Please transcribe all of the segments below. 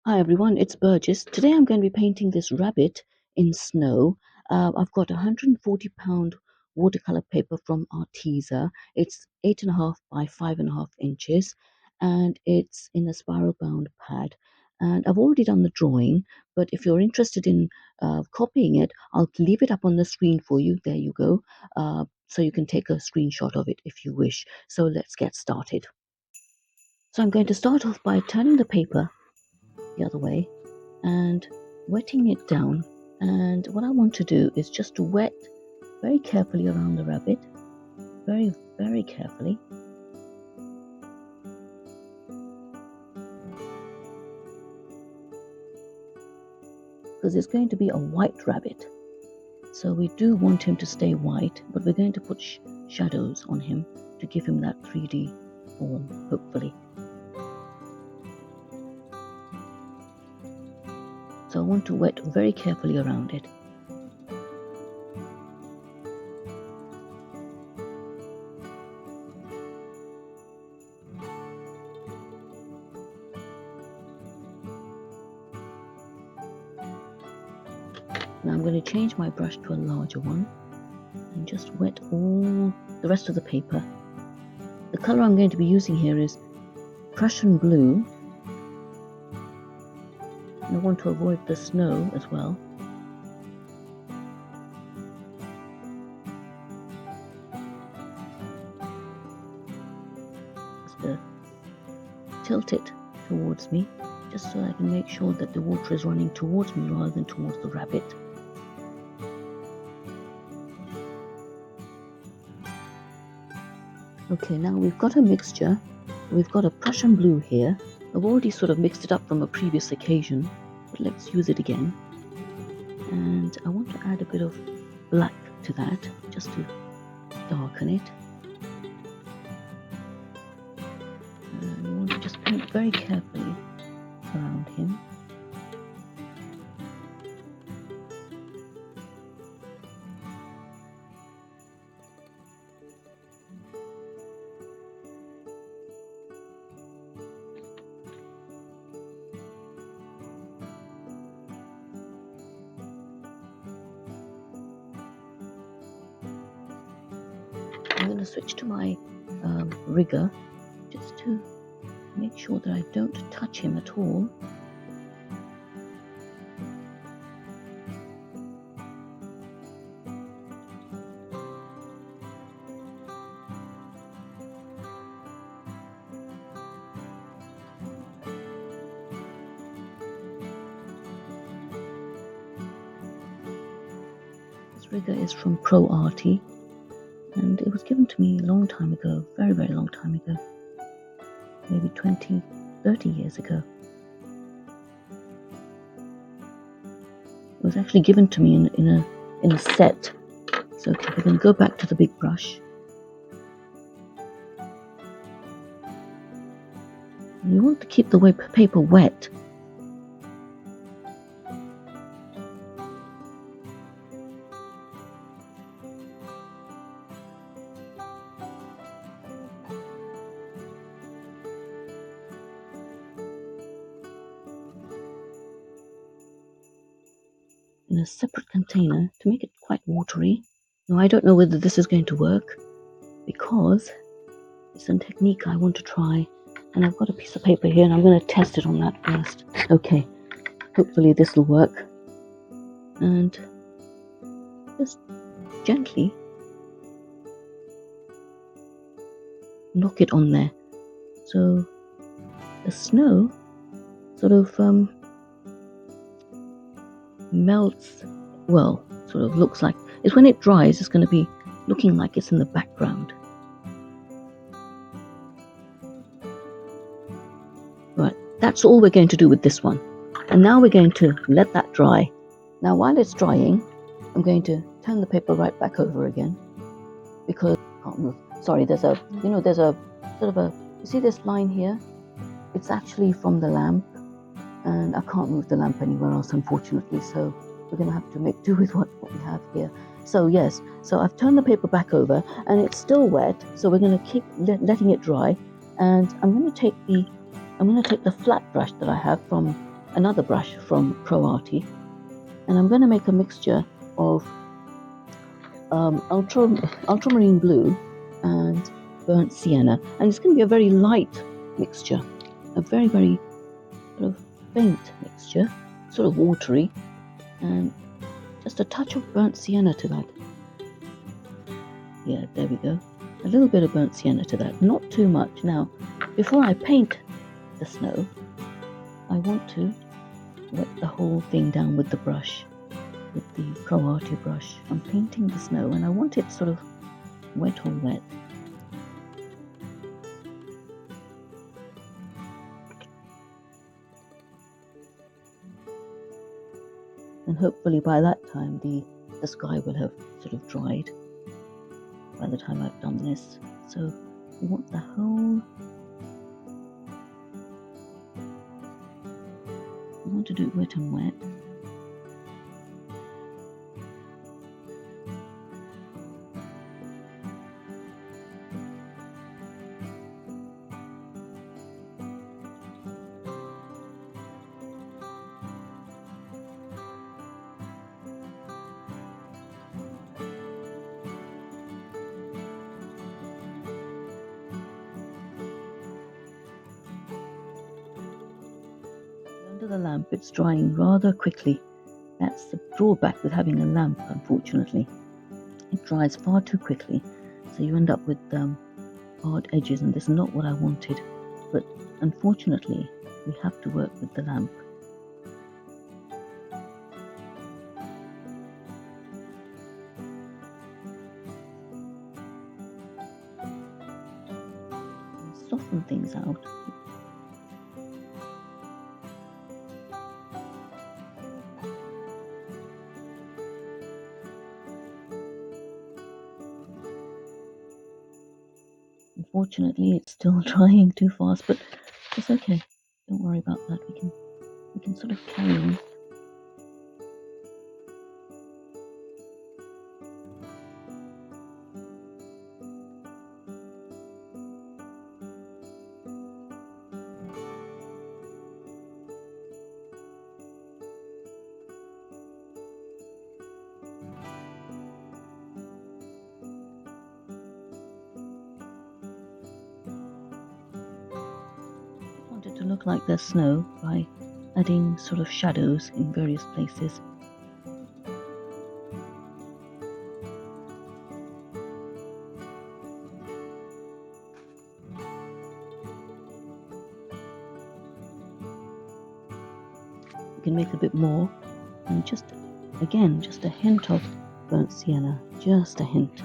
Hi everyone, it's Burgess. Today I'm going to be painting this rabbit in snow. I've got 140-pound watercolor paper from Arteza. It's 8.5 by 5.5 inches and it's in a spiral bound pad. And I've already done the drawing, but if you're interested in copying it, I'll leave it up on the screen for you. There you go. So you can take a screenshot of it if you wish. So let's get started. So I'm going to start off by turning the paper the other way and wetting it down. And what I want to do is just to wet very carefully around the rabbit, very carefully. Because it's going to be a white rabbit. So we do want him to stay white, but we're going to put shadows on him to give him that 3D form, hopefully. So I want to wet very carefully around it. Now I'm going to change my brush to a larger one and just wet all the rest of the paper. The color I'm going to be using here is Prussian blue. And I want to avoid the snow as well. Just tilt it towards me, just so I can make sure that the water is running towards me rather than towards the rabbit. Okay, now we've got a mixture. We've got a Prussian blue here. I've already sort of mixed it up from a previous occasion, but let's use it again. And I want to add a bit of black to that, just to darken it. And I want to just paint very carefully around him. I'm going to switch to my rigger just to make sure that I don't touch him at all. This rigger is from Pro Arty, and it was given to me a long time ago, very long time ago, maybe 20-30 years ago. It was actually given to me in a set. So okay, we're going to go back to the big brush. And you want to keep the paper wet. In a separate container to make it quite watery. Now I don't know whether this is going to work because it's a technique I want to try, and I've got a piece of paper here and I'm going to test it on that first. Okay, hopefully this will work. And just gently knock it on there. So the snow sort of melts, well, sort of looks like, it's when it dries, it's going to be looking like it's in the background. Right, that's all we're going to do with this one. And now we're going to let that dry. Now while it's drying, I'm going to turn the paper right back over again because I can't move. Sorry, there's a sort of a, you see this line here? It's actually from the lamp, and I can't move the lamp anywhere else, unfortunately, so we're going to have to make do with what we have here. So yes, so I've turned the paper back over and it's still wet, so we're going to keep letting it dry. And I'm going to take the flat brush that I have from another brush from ProArty, and I'm going to make a mixture of ultramarine blue and burnt sienna, and it's going to be a very light mixture, a very sort of faint mixture, sort of watery, and just a touch of burnt sienna to that. Yeah, there we go. A little bit of burnt sienna to that, not too much. Now, before I paint the snow, I want to wet the whole thing down with the brush, with the ProArty brush. I'm painting the snow and I want it sort of wet on wet. And hopefully by that time the sky will have sort of dried by the time I've done this. So we want the whole, we want to do it wet and wet. Under the lamp, it's drying rather quickly. That's the drawback with having a lamp, unfortunately. It dries far too quickly, so you end up with hard edges, and this is not what I wanted. But unfortunately, we have to work with the lamp. And soften things out. Unfortunately, it's still drying too fast, but it's okay. Don't worry about that. We can sort of carry on. Wanted to look like there's snow by adding sort of shadows in various places. You can make a bit more, and just a hint of burnt sienna, just a hint.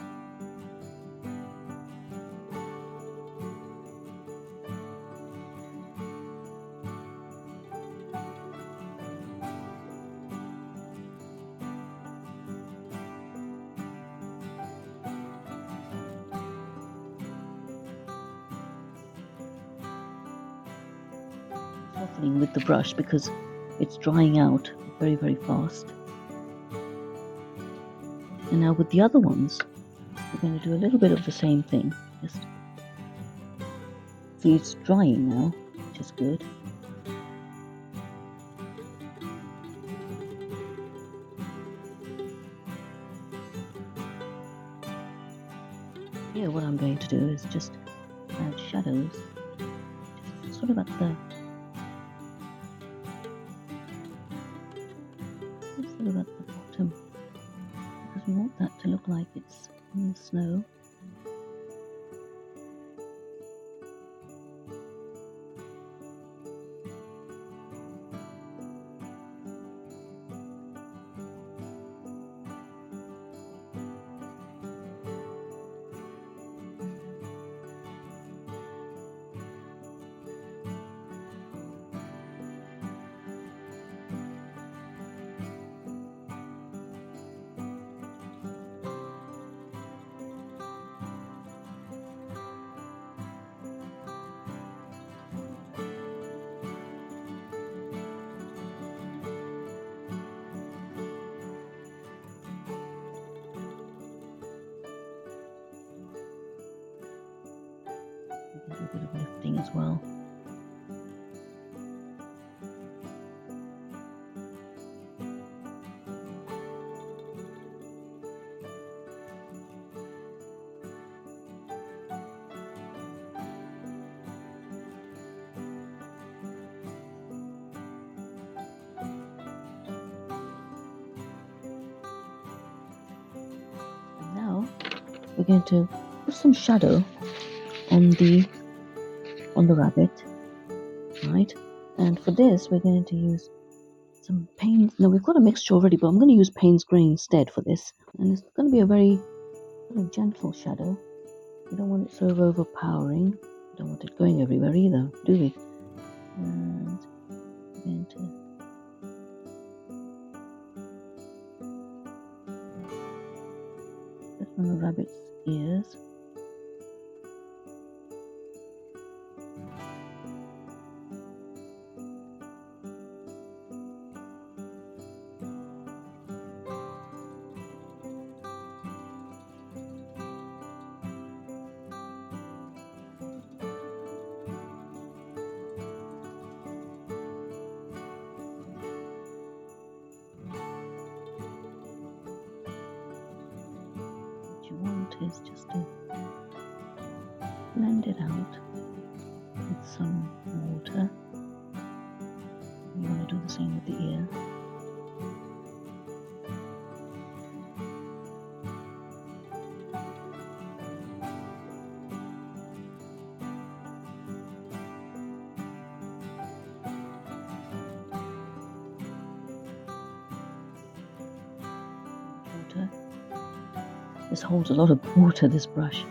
Softening with the brush because it's drying out very fast. And now with the other ones, we're going to do a little bit of the same thing. Just see, it's drying now, which is good. Here what I'm going to do is just add shadows, just sort of at the bottom, because we want that to look like it's in the snow. We can do a bit of lifting as well. we're going to put some shadow on the rabbit, right? And for this, we're going to use some Payne's. Now we've got a mixture already, but I'm going to use Payne's grey instead for this, and it's going to be a very gentle shadow. We don't want it so overpowering. We don't want it going everywhere either, do we? And we're going to put on the rabbit's ears. What you want is just to blend it out with some water. You want to do the same with the ear. Water. This holds a lot of water, this brush.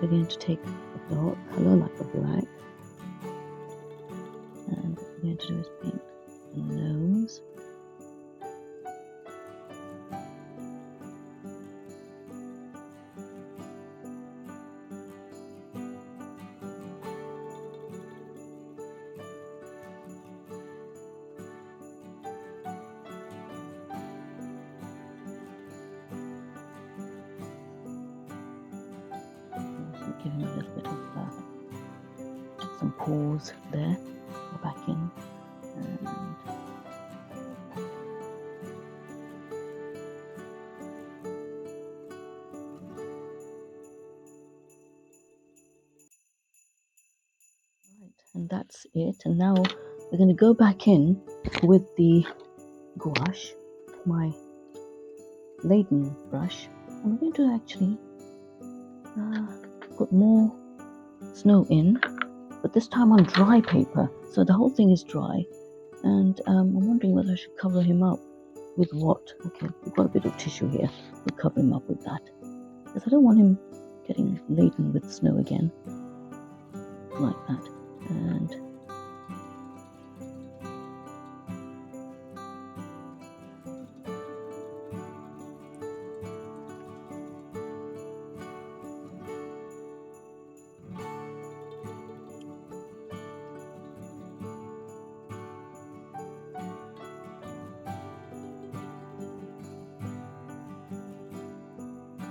We're going to take a dark colour like a black, and what we're going to do is paint the nose. Give him a little bit of some pause there. Go back in and right, and that's it. And now we're going to go back in with the gouache, my Leiden brush, and we're going to actually put more snow in, but this time on dry paper, so the whole thing is dry. And I'm wondering whether I should cover him up with what. Okay, we've got a bit of tissue here. We'll cover him up with that, because I don't want him getting laden with snow again, like that. And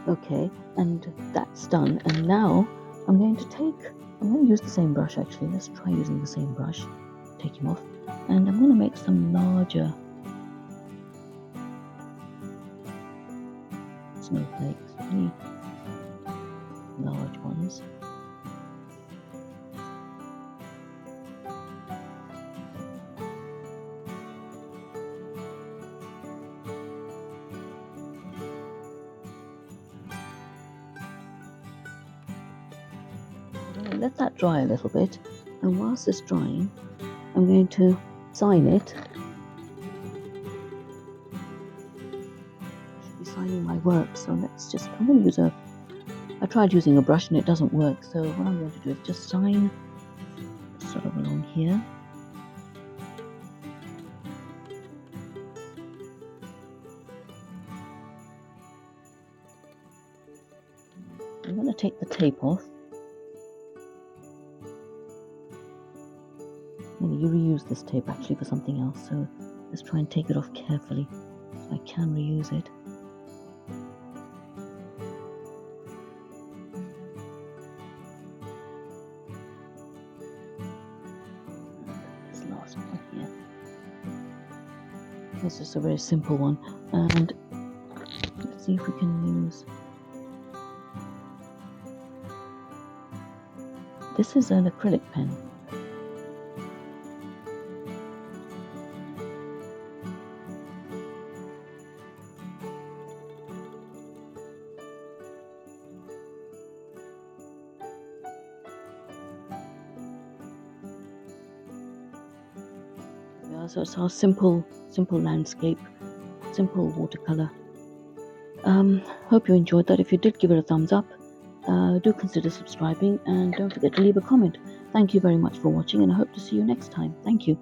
okay, and that's done. And now I'm going to use the same brush actually. Let's try using the same brush. Take him off. And I'm going to make some larger snowflakes, really large ones. Let that dry a little bit, and whilst it's drying, I'm going to sign it. I should be signing my work, so I'm going to use I tried using a brush and it doesn't work, so what I'm going to do is just sign sort of along here. I'm going to take the tape off. I'm going to reuse this tape actually for something else, so let's try and take it off carefully so I can reuse it. This last one here. This is a very simple one, and let's see if we can use. This is an acrylic pen. Yeah, so it's our simple landscape, simple watercolor. Hope you enjoyed that. If you did, give it a thumbs up. Do consider subscribing and don't forget to leave a comment. Thank you very much for watching, and I hope to see you next time. Thank you.